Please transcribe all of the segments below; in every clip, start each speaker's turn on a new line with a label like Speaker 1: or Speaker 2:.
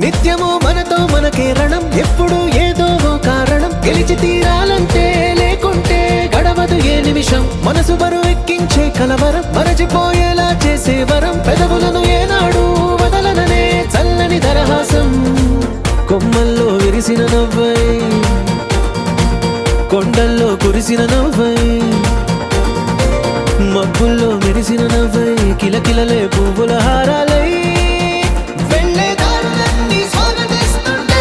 Speaker 1: నిత్యము మనతో మనకే రణం, ఎప్పుడు ఏదో ఓ కారణం. గెలిచి తీరాలంటే లేకుంటే గడవదు ఏ నిమిషం. మనసు బరువు ఎక్కించే కలవరం, మరచిపోయేలా చేసే వరం. పెదవులను ఏనాడు వదలననే చల్లని దరహాసం. కొమ్మల్లో విరిసిన నవ్వై, కొండల్లో కురిసిన నవ్వై, మబ్బుల్లో మెరిసిన నవ్వై, కిలకిలలే పువ్వుల హారాలై వెళ్ళే దారులన్నీ స్వాగతిస్తుంటే.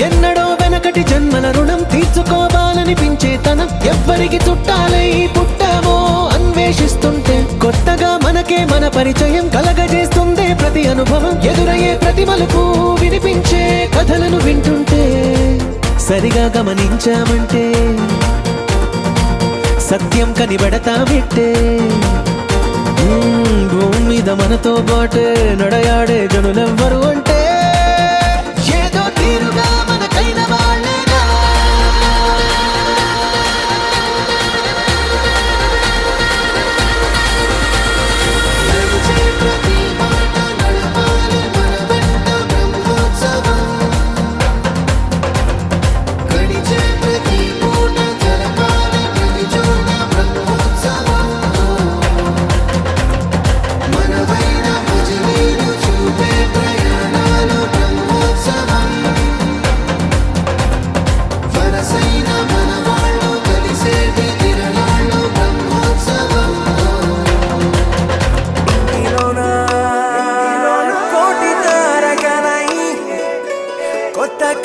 Speaker 1: ఎన్నడో వెనకటి జన్మల రుణం తీర్చుకోవాలనిపించే తనం. ఎవ్వరికి చుట్టాలై పుట్టామో అన్వేషిస్తుంటే, కొత్తగా మనకే మన పరిచయం కలగజేస్తుందే ప్రతి అనుభవం. ఎదురయ్యే ప్రతి మలుపు వినిపించే కథలను వింటుంటే, సరిగా గమనించామంటే సత్యం కనిపెడతామిట్టే. భూమి మీద మనతో పాటే నడయాడే జనులెవ్వరు అంటే ఏదో తీరుగా మనకైన వాళ్ళేగా.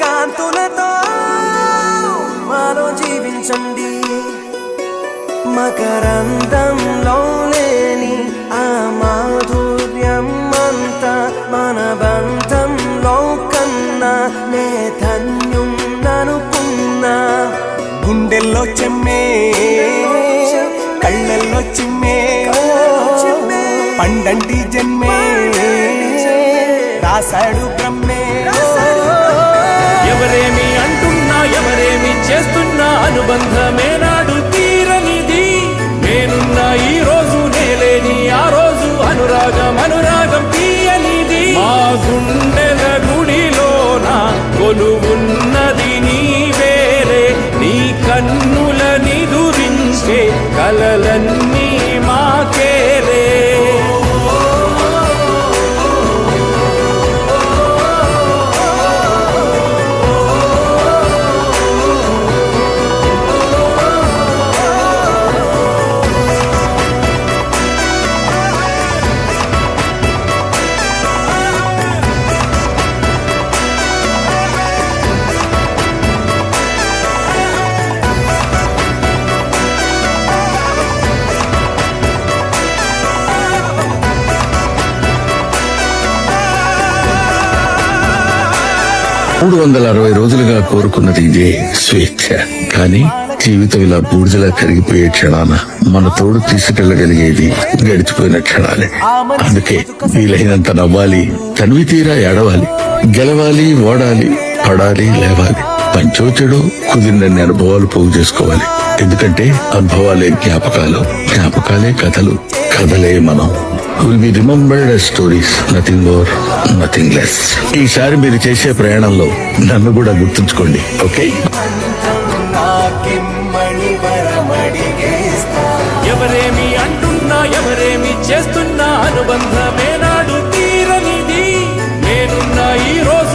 Speaker 2: కాంతులతో మాలో జీవించండి. మకరందంలో లేని ఆ మాధుర్యం అంతా మన బంధంలో కన్నా నే ధన్యున్ననుకున్నా. గుండెల్లో చెమ్మే, కళ్ళల్లో చిమ్మే, పండంటి జన్మే రాశాడు బ్రహ్మే.
Speaker 3: ఎవరేమి అంటున్నా ఎవరేమి చేస్తున్నా అనుబంధమే నాడు తీరనిది. నేనున్నా ఈ రోజు నేలేని ఆ రోజు అనురాగం అనురాగం తీయనిది. మా గుండెల గుడిలోన కొలువున్నది నీ వేరే, నీ కన్నుల నిదురించే కలలన్నీ మాకేరే.
Speaker 4: మూడు 360 రోజులుగా కోరుకున్నది ఇదే స్వేచ్ఛ. కానీ జీవితం ఇలా బూడిదలా కరిగిపోయే క్షణాన మన తోడు తీసుకెళ్లగలిగేది గడిచిపోయిన క్షణాలే. అందుకే వీలైనంత నవ్వాలి, తనివి తీరా ఏడవాలి, గెలవాలి, ఓడాలి, పడాలి, లేవాలి. పంచో చెడు కుదిరినన్ని అనుభవాలు పోగు చేసుకోవాలి. ఎందుకంటే అనుభవాలే జ్ఞాపకాలు, జ్ఞాపకాలే కథలు, కథలే మనం. Will be remembered as stories, nothing more, nothing less. ఈసారి మీరు చేసే ప్రయాణంలో నన్ను కూడా గుర్తుంచుకోండి. ఓకే?
Speaker 3: ఎవరేమి అంటున్నా ఎవరేమి చేస్తున్నా అనుబంధమే నాడు తీరనిది. నేనున్నా ఈ రోజు